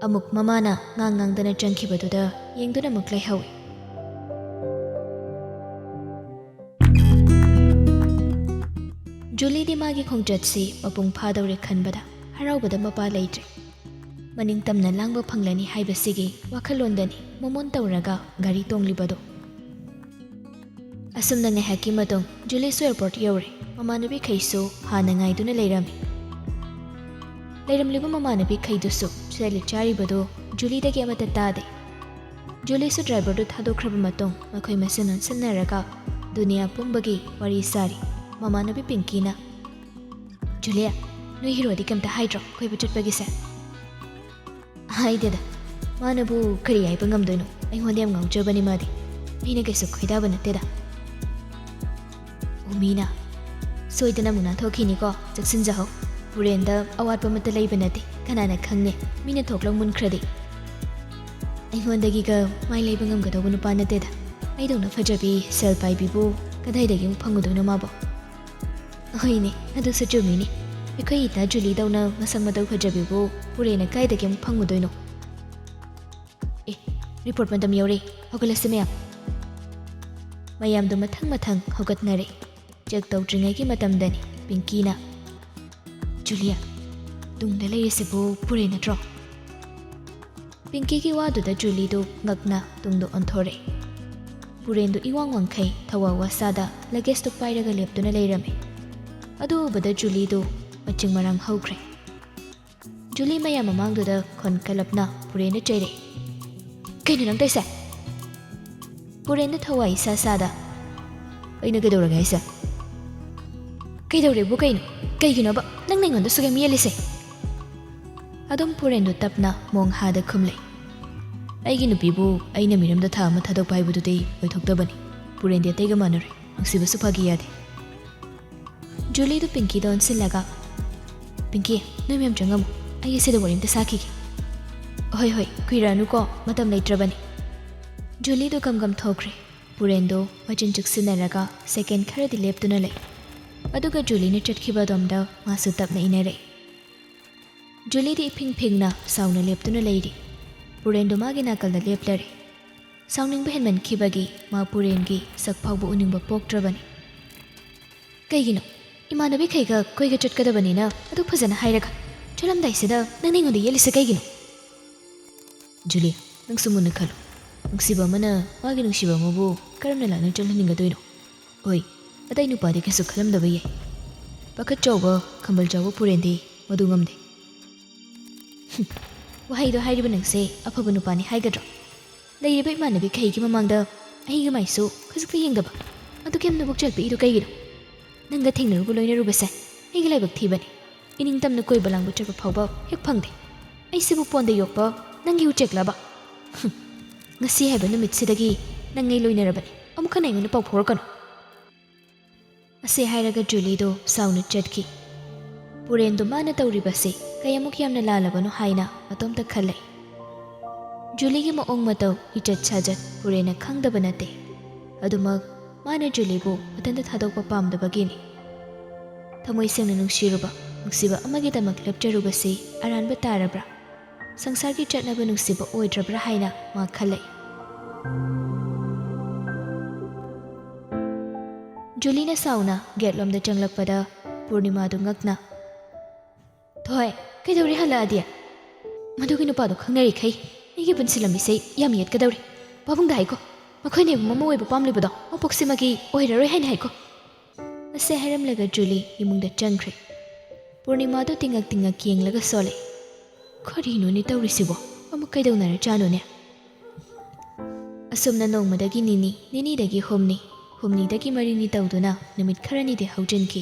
Amuk mamana ngang-ngangdana changkibaduda yengduna muklay hawi. Julie di magi khongjatsi mapung phadawre khanbada haraubada mapa leitre. Maning tamna langba phanglani haibasigi wakhalondani momon tawraga gari tonglibado. Asumna ngahaki matong Julie airport yore mamanabi khaisu hana ngaiduna leirami. Leiramliba mamanabi khaidusu seli charibado Julie dagi amata tade. Julie su driver du thadokhraba matong makhoi masanon sannaraga dunia pumbagi wari sari mamanabi Pinkina. Julia, noi hero di kamta hydro koi bachatpagi sa. Hai deda, manabu kari ai pangamdoino ai hondiam ngaujabani madi. Mina kaisu khoidaba nateda. Umina, soidana muna thokini ko jaksinjaho. Purenda awatpa mata leiba nate kanana khangne mina thoklang munkrade. Ai hondagi ka mai leiba ngamgadabu nupa nateda. Ai dongna fajabi sel paibibu kadaidagi phangudoino mabo. Hoine, adu sachumini. Ikhoi ita Julie dauna masang madau fajabibu purena kaidagi phangudoino. Report madam yore hogalase mayam. Mayamdo mathang hogatnare. Check tawdringai matamdani Pinkina. Julia, tungda leirisibu pure natro. Pinky ki waduda Julie do ngakna tungdo onthore. Purendo iwang wangkai thawa wasada luggage to pairaga leptuna leirame. Adu bada Julie do maching marang haukre. Julie mayam mamangduda khon kalapna purena chaire. Kainu nang taisa. Purenda thawa isa sada. Aina kedawraga isa. Kaidawre bu kainu. Kaigino ba nang ningon da sugam yelise. Adom purendo tapna mong hada khumle. Aigi nupibu aina miramda tha ma thadok paibudu dei oithoktabani. Purendi ataiga manure. Nungsiba supagi yade. Julie do Pinky don silaga. Pinky, noi mem changamu. Ai sida warimta sakigi. Hoi, kuiranu ko matam leitrabani. Julie do gam thokre. Purendo machin chuksinaraga second kharadi leptuna lay. Aduga Julie ni chatkhiba domda masu tapna inare. Julie di phing na sauna leptuna layri. Purendo magi nakalda leplare. Sauning behenman khibagi ma purengi sakphawbu uningba poktrabani. Kaigino imanabi khaiga koiga chatkadabani na adu phajana hairaga. Chalamdai sida naningonda yelisa kaigino. Julie, nang sumuna khalo. Nungsiba mana magi nungsiba mabu karamna lana chalhaningadoino. Oi, atai nupadi kasu khalamdaba yai. Pakat chawba khambal chawba purendi madu ngamde. Wahaido hairiba nangse afaba nupani haigadro. Leiriba imanabi khaigi mamangda aiga maisu khazukta yengdaba. Adu kem nabuk chalpi ido kaigino. Nangga thengnarubu loinarubase aiga laibak thibani. Ining tamna koiba langba chapa phawba hek phangde. Aisibu ponda yokpa nangi ucheklaba. Ngasi haiba numitsidagi nangai loinarabani. Amukha naingona pawphorkano. Ase hairaga Julie do sauna chatki. Purendo mana tawribase kayamuk yamna lalabano haina atomta khallai. Julie gi maong mataw ichat chajat purena khangdaba nate. Adumag mana Julie bu matanda thadokpa pamdabagini. Thamoi sengna nungsiruba nungsiba amagidamak lapcharubase aranba tarabra. Sangsargi chatnaba nungsiba oidrabra haina ma khallai. ꯖꯨꯂꯤꯅ ꯁꯥꯎꯅ ꯒꯦꯠꯂꯣꯝꯗ ꯆꯪꯂꯛꯄꯗ ꯄꯨꯔꯅꯤꯃꯥꯗꯨ ꯉꯛꯅ ꯊꯣꯏ ꯀꯩꯗꯧꯔꯤ ꯍꯜꯂꯛꯑꯗꯤ ꯃꯗꯨꯒꯤ ꯅꯨꯄꯥꯗꯣ ꯈꯪꯅꯔꯤꯈꯩ ꯑꯩꯒꯤ ꯄꯨꯟꯁꯤ ꯂꯝꯕꯤꯁꯦ ꯌꯥꯝ ꯌꯦꯠꯀꯗꯧꯔꯤ ꯄꯥꯕꯨꯡꯗ ꯍꯥꯏꯀꯣ ꯃꯈꯣꯏꯅ ꯃꯃꯧ ꯑꯣꯏꯕ ꯄꯥꯝꯂꯤꯕꯗꯣ ꯃꯄꯣꯛꯁꯤꯃꯒꯤ ꯑꯣꯏꯔꯔꯣꯏ ꯍꯥꯏꯅ ꯍꯥꯏꯀꯣ ꯑꯁꯦ ꯍꯥꯏꯔꯝꯂꯒ ꯖꯨꯂꯤ ꯏꯃꯨꯡꯗ ꯆꯪꯈ꯭ꯔꯦ ꯄꯨꯔꯅꯤꯃꯥꯗꯨ ꯇꯤꯡꯉꯛ ꯇꯤꯡꯉꯛ ꯌꯦꯡꯂꯒ ꯁꯣꯜꯂꯦ ꯀꯔꯤꯅꯣꯅꯦ ꯇꯧꯔꯤꯁꯤꯕꯣ ꯑꯃꯨꯛ ꯀꯩꯗꯧꯅꯔꯖꯥꯠꯅꯣꯅꯦ ꯑꯁꯨꯝꯅ ꯅꯣꯡꯃꯗꯒꯤ ꯅꯤꯅꯤꯗꯒꯤ ꯍꯨꯝꯅꯤꯗꯒꯤ ꯃꯔꯤꯅꯤ ꯇꯧꯗꯨꯅ ꯅꯨꯃꯤꯠ ꯈꯔꯅꯤꯗꯤ ꯍꯧꯖꯤꯟꯈꯤ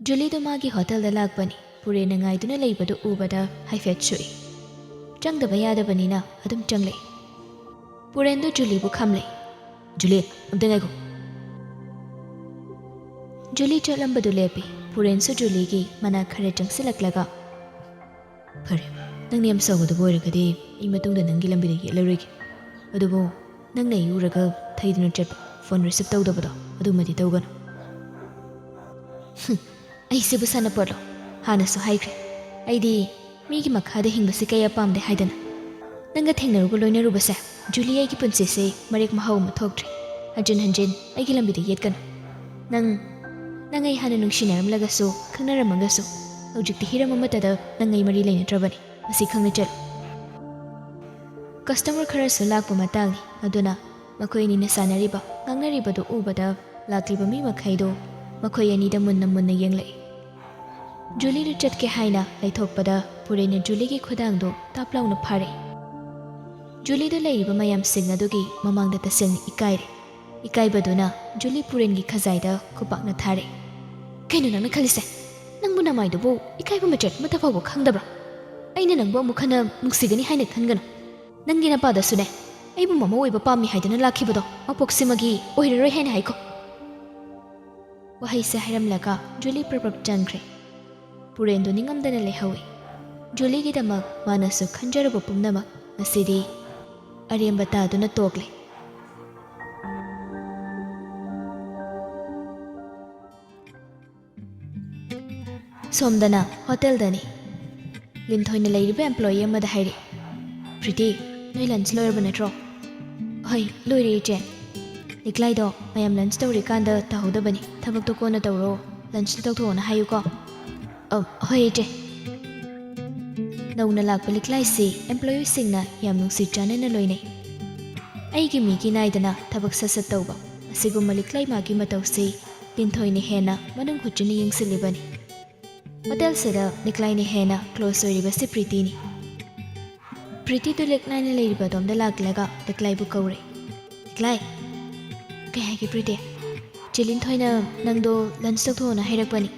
ꯖꯨꯂꯤꯗꯨ ꯃꯥꯒꯤ ꯍꯣꯇꯦꯜꯗ ꯂꯥꯛꯄꯅꯤ ꯄꯨꯔꯦꯟꯅ ꯉꯥꯏꯗꯨꯅ ꯂꯩꯕꯗꯨ ꯎꯕꯗ ꯍꯥꯏꯐꯦꯠ ꯁꯣꯛꯏ ꯆꯪꯗꯕ ꯌꯥꯗꯕꯅꯤꯅ ꯑꯗꯨꯝ ꯆꯪꯂꯛꯏ ꯄꯨꯔꯦꯟꯗꯨ ꯖꯨꯂꯤꯕꯨ ꯈꯝꯂꯩ ꯖꯨꯂꯤ ꯑꯝꯇ ꯉꯥꯏꯈꯣ ꯖꯨꯂꯤ ꯆꯠꯂꯝꯕꯗꯨ ꯂꯦꯞꯄꯤ ꯄꯨꯔꯦꯟꯁꯨ ꯖꯨꯂꯤꯒꯤ ꯃꯅꯥꯛ ꯈꯔ ꯆꯪꯁꯤꯜꯂꯛꯂꯒ ꯐꯔꯦ ꯅꯪꯅ ꯌꯥꯝ ꯁꯧꯒꯗꯕ ꯑꯣꯏꯔꯒꯗꯤ ꯑꯩ ꯃꯇꯨꯡꯗ ꯅꯪꯒꯤ ꯂꯝꯕꯤꯗ ꯌꯦꯠꯂꯔꯣꯏꯒꯦ ꯑꯗꯨꯕꯨ ꯅꯪꯅ ꯑꯩ ꯎꯔꯒ ꯊꯩꯗꯨꯅ ꯆꯠꯄ ꯐꯣꯟ ꯔꯤꯁꯤꯞ ꯇꯧꯗꯕꯗꯣ ꯑꯗꯨꯃꯗꯤ ꯇꯧꯒꯅꯨ ꯑꯩꯁꯤꯕꯨ ꯁꯥꯟꯅꯄꯣꯠꯂꯣ ꯍꯥꯟꯅꯁꯨ ꯍꯥꯏꯈ꯭ꯔꯦ ꯑꯩꯗꯤ ꯃꯤꯒꯤ ꯃꯈꯥꯗ ꯍꯤꯡꯕꯁꯤ ꯀꯌꯥ ꯄꯥꯝꯗꯦ ꯍꯥꯏꯗꯅ ꯅꯪꯒ ꯊꯦꯡꯅꯔꯨꯕ ꯂꯣꯏꯅꯔꯨꯕꯁꯦ ꯖꯨꯂꯤ ꯑꯩꯒꯤ ꯄꯨꯟꯁꯤꯁꯦ ꯃꯔꯦꯛ ꯃꯍꯥꯎ ꯑꯃ ꯊꯣꯛꯇ꯭ꯔꯤ ꯍꯟꯖꯤꯟ ꯍꯟꯖꯤꯟ ꯑꯩꯒꯤ ꯂꯝꯕꯤꯗ ꯌꯦꯠꯀꯅꯨ ꯅꯪ ꯑꯩ ꯍꯥꯟꯅ ꯅꯨꯡꯁꯤꯅꯔꯝꯂꯒꯁꯨ ꯈꯪꯅꯔꯝꯃꯒꯁꯨ ꯍꯧꯖꯤꯛꯇꯤ ꯍꯤꯔꯝ ꯑꯃꯠꯇꯗ ꯅꯪ ꯑꯩ ꯃꯔꯤ ꯂꯩꯅꯗ꯭ꯔꯕꯅꯤ ꯃꯁꯤ ꯈꯪꯅ ꯆꯠꯂꯨ ꯀꯁꯇꯃꯔ ꯈꯔꯁꯨ ꯂꯥꯛꯄ ꯃꯇꯥꯡꯅꯤ ꯑꯗꯨꯅ ꯃꯈꯣꯏ ꯑꯅꯤꯅ ꯁꯥꯟꯅꯔꯤꯕ ꯉꯥꯡꯅꯔꯤꯕꯗꯨ ꯎꯕꯗ ꯂꯥꯛꯂꯤꯕ ꯃꯤ ꯃꯈꯩꯗꯣ ꯃꯈꯣꯏ ꯑꯅꯤꯗ ꯃꯨꯟꯅ ꯃꯨꯟꯅ ꯌꯦꯡꯂꯛꯏ ꯖꯨꯂꯤꯗꯨ ꯆꯠꯀꯦ ꯍꯥꯏꯅ ꯂꯩꯊꯣꯛꯄꯗ ꯄꯨꯔꯦꯟꯅ ꯖꯨꯂꯤꯒꯤ ꯈꯨꯗꯥꯡꯗꯨ ꯇꯥꯞ ꯂꯥꯎꯅ ꯐꯥꯔꯦ ꯖꯨꯂꯤꯗ ꯂꯩꯔꯤꯕ ꯃꯌꯥꯝꯁꯤꯡ ꯑꯗꯨꯒꯤ ꯃꯃꯥꯡꯗ ꯇꯁꯦꯡꯅ ꯏꯀꯥꯏꯔꯦ ꯏꯀꯥꯏꯕꯗꯨꯅ ꯖꯨꯂꯤ ꯄꯨꯔꯦꯟꯒꯤ ꯈꯖꯥꯏꯗ ꯈꯨꯄꯥꯛꯅ ꯊꯥꯔꯦ ꯀꯩꯅꯣ ꯅꯪꯅ ꯈꯜꯂꯤꯁꯦ ꯅꯪꯕꯨ ꯅꯃꯥꯏꯗꯨꯕꯨ ꯏꯀꯥꯏꯕ ꯃꯆꯦꯠ ꯑꯃꯠꯇ ꯐꯥꯎꯕ ꯈꯪꯗꯕ꯭ꯔꯥ ꯑꯩꯅ ꯅꯪꯕꯨ ꯑꯃꯨꯛ ꯍꯟꯅ ꯅꯨꯡꯁꯤꯒꯅꯤ ꯍꯥꯏꯅ ꯈꯟꯒꯅꯨ ꯅꯪꯒꯤ ꯅꯄꯥꯗꯁꯨꯅꯦ ꯑꯩꯕꯨ ꯃꯃꯧ ꯑꯣꯏꯕ ꯄꯥꯝꯃꯤ ꯍꯥꯏꯗꯨꯅ ꯂꯥꯛꯈꯤꯕꯗꯣ ꯃꯄꯣꯛꯁꯤꯃꯒꯤ ꯑꯣꯏꯔꯔꯣꯏ ꯍꯥꯏꯅ ꯍꯥꯏꯀꯣ ꯋꯥꯍꯩꯁꯦ ꯍꯥꯏꯔꯝꯂꯒ ꯖꯨꯂꯤ ꯄ꯭ꯔꯄ꯭ꯔꯞ ꯆꯪꯈ꯭ꯔꯦ ꯄꯨꯔꯦꯟꯗꯨ ꯅꯤꯡꯉꯝꯗꯅ ꯂꯩꯍꯧꯏ ꯖꯨꯂꯤꯒꯤꯗꯃꯛ ꯃꯥꯅꯁꯨ ꯈꯟꯖꯔꯨꯕ ꯄꯨꯝꯅꯃꯛ ꯉꯁꯤꯗꯤ ꯑꯔꯦꯝꯕ ꯇꯥꯗꯨꯅ ꯇꯣꯛꯂꯦ ꯁꯣꯝꯗꯅ ꯍꯣꯇꯦꯜꯗꯅꯤ ꯂꯤꯟꯊꯣꯏꯅ ꯂꯩꯔꯤꯕ ꯑꯦꯝꯄ꯭ꯂꯣꯌꯤ ꯑꯃꯗ ꯍꯥꯏꯔꯛꯏ ꯄ꯭ꯔꯤꯇꯤ ꯅꯣꯏ ꯂꯟꯆ ꯂꯣꯏꯔꯕ ꯅꯠꯇ꯭ꯔꯣ ꯍꯣꯏ ꯂꯣꯏꯔꯦ ꯏꯆꯦ ꯂꯤꯛꯂꯥꯏꯗꯣ ꯃꯌꯥꯝ ꯂꯟꯆ ꯇꯧꯔꯤꯀꯥꯟꯗ ꯇꯧꯍꯧꯗꯕꯅꯤ ꯊꯕꯛꯇꯣ ꯀꯣꯟꯅ ꯇꯧꯔꯣ ꯂꯟꯆꯇ ꯇꯧꯊꯣꯛꯑꯣꯅ ꯍꯥꯏꯌꯨꯀꯣ ꯍꯣꯏ ꯏꯆꯦ ꯅꯧꯅ ꯂꯥꯛꯄ ꯂꯤꯛꯂꯥꯏꯁꯤ ꯑꯦꯝꯄ꯭ꯂꯣꯌꯤꯁꯤꯡꯅ ꯌꯥꯝ ꯅꯨꯡꯁꯤ ꯆꯥꯟꯅꯅ ꯂꯣꯏꯅꯩ ꯑꯩꯒꯤ ꯃꯤꯒꯤ ꯅꯥꯏꯗꯅ ꯊꯕꯛ ꯁꯠ ꯇꯧꯕ ꯑꯁꯤꯒꯨꯝꯕ ꯂꯤꯛꯂꯥꯏ ꯃꯥꯒꯤ ꯃꯇꯧꯁꯤ ꯂꯤꯟꯊꯣꯏꯅ ꯍꯦꯟꯅ ꯃꯅꯨꯡ ꯍꯨꯠꯆꯤꯟꯅ ꯌꯦꯡꯁꯤꯜꯂꯤꯕꯅꯤ ꯍꯣꯇꯦꯜꯁꯤꯗ ꯂꯤꯛꯂꯥꯏꯅ ꯍꯦꯟꯅ ꯀ꯭ꯂꯣꯁ ꯑꯣꯏꯔꯤꯕꯁꯤ ꯄ꯭ꯔꯤꯇꯤꯅꯤ ꯄ꯭ꯔꯤꯇꯤꯗꯨ ꯂꯤꯛꯂꯥꯏꯅ ꯂꯩꯔꯤꯕ ꯑꯗꯣꯝꯗ ꯂꯥꯛꯂꯒ ꯂꯤꯛꯂꯥꯏꯕꯨ ꯀꯧꯔꯦ ꯂꯤꯛꯂꯥꯏ ꯀꯩ ꯍꯥꯏꯒꯦ ꯄ꯭ꯔꯤꯇꯤ ꯆꯦ ꯂꯤꯟꯊꯣꯏꯅ ꯅꯪꯗꯣ ꯂꯟꯆ ꯇꯧꯊꯣꯛꯑꯣꯅ ꯍꯥꯏꯔꯛꯄꯅꯤ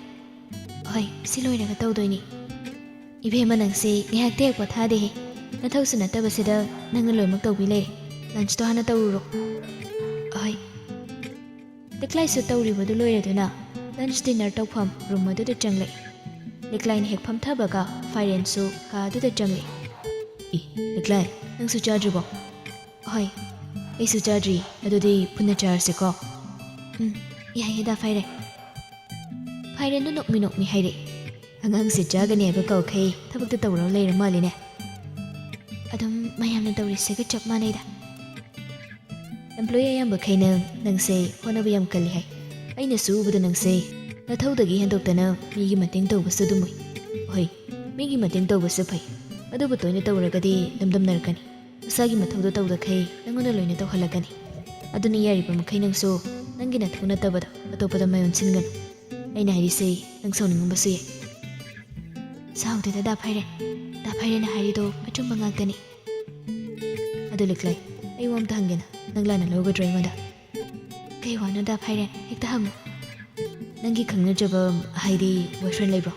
ꯍꯣꯏ ꯁꯤ ꯂꯣꯏꯔꯒ ꯇꯧꯗꯣꯏꯅꯤ ꯏꯕꯦꯝꯃ ꯅꯪꯁꯤ ꯉꯥꯏꯍꯥꯛꯇ ꯍꯦꯛ ꯄꯣꯊꯥꯗꯦꯍꯦ ꯅꯊꯧꯁꯨ ꯅꯠꯇꯕꯁꯤꯗ ꯅꯪꯅ ꯂꯣꯏꯅꯃꯛ ꯇꯧꯕꯤ ꯂꯩꯔꯦ ꯂꯟꯆꯇꯣ ꯍꯥꯟꯅ ꯇꯧꯔꯨꯔꯣ ꯍꯣꯏ ꯂꯤꯛꯂꯥꯏꯁꯨ ꯇꯧꯔꯤꯕꯗꯨ ꯂꯣꯏꯔꯗꯨꯅ ꯂꯟꯆ ꯗꯤꯟꯅꯔ ꯇꯧꯐꯝ ꯔꯨꯝ ꯑꯗꯨꯗ ꯆꯪꯂꯛꯏ ꯂꯤꯛꯂꯥꯏꯅ ꯍꯦꯛ ꯐꯝꯊꯕꯒ ꯐꯥꯏꯔꯦꯟꯁꯨ ꯀꯥ ꯑꯗꯨꯗ ꯆꯪꯂꯛꯏ ꯂꯤꯛꯂꯥꯏ ꯅꯪꯁꯨ ꯆꯥꯗ꯭ꯔꯤꯕꯣ ꯍꯣꯏ ꯑꯩꯁꯨ ꯆꯥꯗ꯭ꯔꯤ ꯑꯗꯨꯗꯤ ꯄꯨꯟꯅ ꯆꯥꯔꯁꯤꯀꯣ ꯌꯥꯏꯌꯦ ꯗꯥ ꯐꯥꯏꯔꯦꯟ ꯐꯥꯏꯔꯦꯟꯗꯨ ꯅꯣꯛꯃꯤ ꯅꯣꯛꯃꯤ ꯍꯥꯏꯔꯛꯏ ꯑꯉꯥꯡꯁꯤ ꯆꯥꯒꯅꯤ ꯍꯥꯏꯕ ꯀꯧꯈꯩ ꯊꯕꯛꯇ ꯇꯧꯔ ꯂꯩꯔ ꯃꯥꯜꯂꯤꯅꯦ ꯑꯗꯨꯝ ꯃꯌꯥꯝꯅ ꯇꯧꯔꯤꯁꯤꯒ ꯆꯞ ꯃꯥꯟꯅꯩꯗ ꯑꯦꯝꯄ꯭ꯂꯣꯌꯤ ꯑꯌꯥꯝꯕꯈꯩꯅ ꯅꯪꯁꯦ ꯍꯣꯠꯅꯕ ꯌꯥꯝ ꯀꯜꯂꯤ ꯍꯥꯏ ꯑꯩꯅꯁꯨ ꯎꯕꯗ ꯅꯪꯁꯦ ꯅꯊꯧꯗꯒꯤ ꯍꯦꯟꯗꯣꯛꯇꯅ ꯃꯤꯒꯤ ꯃꯇꯦꯡ ꯇꯧꯕꯁꯨ ꯑꯗꯨꯝ ꯎꯏ ꯍꯣꯏ ꯃꯤꯒꯤ ꯃꯇꯦꯡ ꯇꯧꯕꯁꯨ ꯐꯩ ꯑꯗꯨꯕꯨ ꯇꯣꯏꯅ ꯇꯧꯔꯒꯗꯤ ꯂꯝꯗꯝꯅꯔꯛꯀꯅꯤ ꯃꯁꯥꯒꯤ ꯃꯊꯧꯗꯣ ꯇꯧꯗꯈꯩ ꯅꯪꯉꯣꯟꯗ ꯂꯣꯏꯅ ꯇꯧꯍꯜꯂꯛꯀꯅꯤ ꯑꯗꯨꯅ ꯌꯥꯔꯤꯕ ꯃꯈꯩ ꯅꯪꯁꯨ ꯅꯪꯒꯤ ꯅꯊꯧ ꯅꯠꯇꯕꯗ ꯑꯇꯣꯞꯄꯗ ꯃꯥꯏꯑꯣꯟꯁꯤꯟꯒꯅꯨ ꯑꯩꯅ ꯍꯥꯏꯔꯤꯁꯦ ꯅꯪ ꯁꯥꯎꯅꯤꯡꯉꯝꯕꯁꯨ ꯌꯥꯏ ꯁꯥꯎꯗꯦꯗ ꯗꯥ ꯐꯥꯏꯔꯦꯟꯅ ꯍꯥꯏꯔꯤꯗꯣ ꯑꯆꯨꯝꯕ ꯉꯥꯛꯇꯅꯤ ꯑꯗꯨ ꯂꯤꯛꯂꯥꯏ ꯑꯩ ꯋꯥ ꯑꯝꯇ ꯍꯪꯒꯦꯅ ꯅꯪ ꯂꯥꯟꯅ ꯂꯧꯒꯗ꯭ꯔꯣ ꯑꯩꯉꯣꯟꯗ ꯀꯩ ꯋꯥꯅꯣ ꯗꯥ ꯐꯥꯏꯔꯦꯟ ꯍꯦꯛꯇ ꯍꯪꯉꯨ ꯅꯪꯒꯤ ꯈꯪꯅꯖꯕ ꯍꯥꯏꯗꯤ ꯕꯣꯏꯐ꯭ꯔꯦꯟ ꯂꯩꯕ꯭ꯔꯣ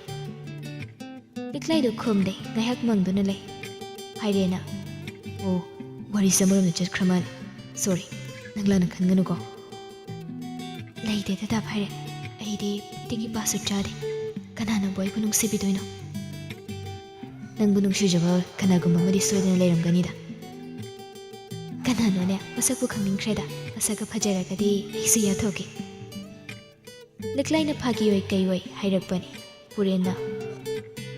ꯂꯤꯛꯂꯥꯏꯗꯨ ꯈꯨꯝꯗꯦ ꯉꯥꯏꯍꯥꯛ ꯃꯪꯗꯨꯅ ꯂꯩ ꯐꯥꯏꯔꯦꯟꯅ ꯑꯣ ꯋꯥꯔꯤꯁꯦ ꯑꯃꯔꯣꯝꯗ ꯆꯠꯈ꯭ꯔ ꯃꯥꯜꯂꯦ ꯁꯣꯔꯤ ꯅꯪ ꯂꯥꯟꯅ ꯈꯟꯒꯅꯨꯀꯣ ꯂꯩꯇꯦꯗ ꯗꯥ ꯐꯥꯏꯔꯦꯟ ꯑꯩꯗꯤ ꯇꯤꯒꯤ ꯄꯥꯁꯨ ꯆꯥꯗꯦ ꯀꯅꯥꯅꯕꯨ ꯑꯩꯕꯨ ꯅꯨꯡꯁꯤꯕꯤꯗꯣꯏꯅꯣ ꯅꯪꯕꯨ ꯅꯨꯡꯁꯤꯖꯕ ꯀꯅꯥꯒꯨꯝꯕ ꯑꯃꯗꯤ ꯁꯣꯏꯗꯅ ꯂꯩꯔꯝꯒꯅꯤꯗ ꯀꯅꯥꯅꯣꯅꯦ ꯃꯁꯛꯄꯨ ꯈꯪꯅꯤꯡꯈ꯭ꯔꯦꯗ ꯃꯁꯛꯀ ꯐꯖꯔꯒꯗꯤ ꯑꯩꯁꯨ ꯌꯥꯊꯣꯛꯀꯦ ꯂꯤꯛꯂꯥꯏꯅ ꯐꯥꯒꯤ ꯑꯣꯏ ꯀꯩ ꯑꯣꯏ ꯍꯥꯏꯔꯛꯄꯅꯤ ꯄꯨꯔꯦꯟꯅ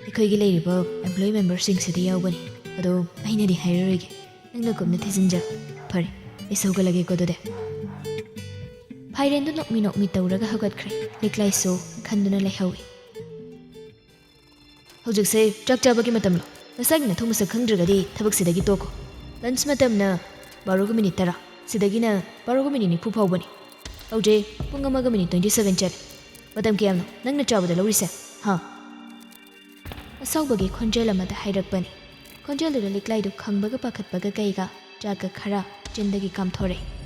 ꯑꯩꯈꯣꯏꯒꯤ ꯂꯩꯔꯤꯕ ꯑꯦꯝꯄ꯭ꯂꯣꯌꯤ ꯃꯦꯝꯕꯔꯁꯤꯡꯁꯤꯗ ꯌꯥꯎꯕꯅꯤ ꯑꯗꯣ ꯑꯩꯅꯗꯤ ꯍꯥꯏꯔꯔꯣꯏꯒꯦ ꯅꯪꯅ ꯀꯨꯞꯅ ꯊꯤꯖꯤꯟꯖ ꯐꯔꯦ ꯑꯩ ꯁꯧꯒꯠꯂꯒꯦꯀꯣ ꯑꯗꯨꯗꯤ ꯐꯥꯏꯔꯦꯟꯗꯨ ꯅꯣꯛꯃꯤ ꯇꯧꯔꯒ ꯍꯧꯒꯠꯈ꯭ꯔꯦ ꯂꯤꯛꯂꯥꯏꯁꯨ ꯈꯟꯗꯨꯅ ꯂꯩꯍꯧꯏ ꯍꯧꯖꯤꯛꯁꯦ ꯆꯥꯛ ꯆꯥꯕꯒꯤ ꯃꯇꯝꯂꯣ ꯅꯁꯥꯒꯤ ꯅꯊꯧ ꯃꯁꯛ ꯈꯪꯗ꯭ꯔꯒꯗꯤ ꯊꯕꯛꯁꯤꯗꯒꯤ ꯇꯣꯛꯈꯣ ꯂꯟꯆ ꯃꯇꯝꯅ 12:10 ꯁꯤꯗꯒꯤꯅ 12:40 ꯐꯥꯎꯕꯅꯤ ꯍꯧꯖꯤꯛ ꯄꯨꯡ 1:27 ꯆꯠꯂꯦ ꯃꯇꯝ ꯀꯌꯥꯝꯅꯣ ꯅꯪꯅ ꯆꯥꯕꯗ ꯂꯧꯔꯤꯁꯦ ꯍꯥ ꯑꯁꯥꯎꯕꯒꯤ ꯈꯣꯟꯖꯦꯜ ꯑꯃꯗ ꯍꯥꯏꯔꯛꯄꯅꯤ ꯈꯣꯟꯖꯦꯜꯗꯨꯗ ꯂꯤꯛꯂꯥꯏꯗꯨ ꯈꯪꯕꯒ ꯄꯥꯈꯠꯄꯒ ꯀꯩꯒ ꯆꯥꯛꯀ ꯈꯔ ꯆꯤꯟꯗꯒꯤ ꯀꯥꯝꯊꯣꯔꯛꯏ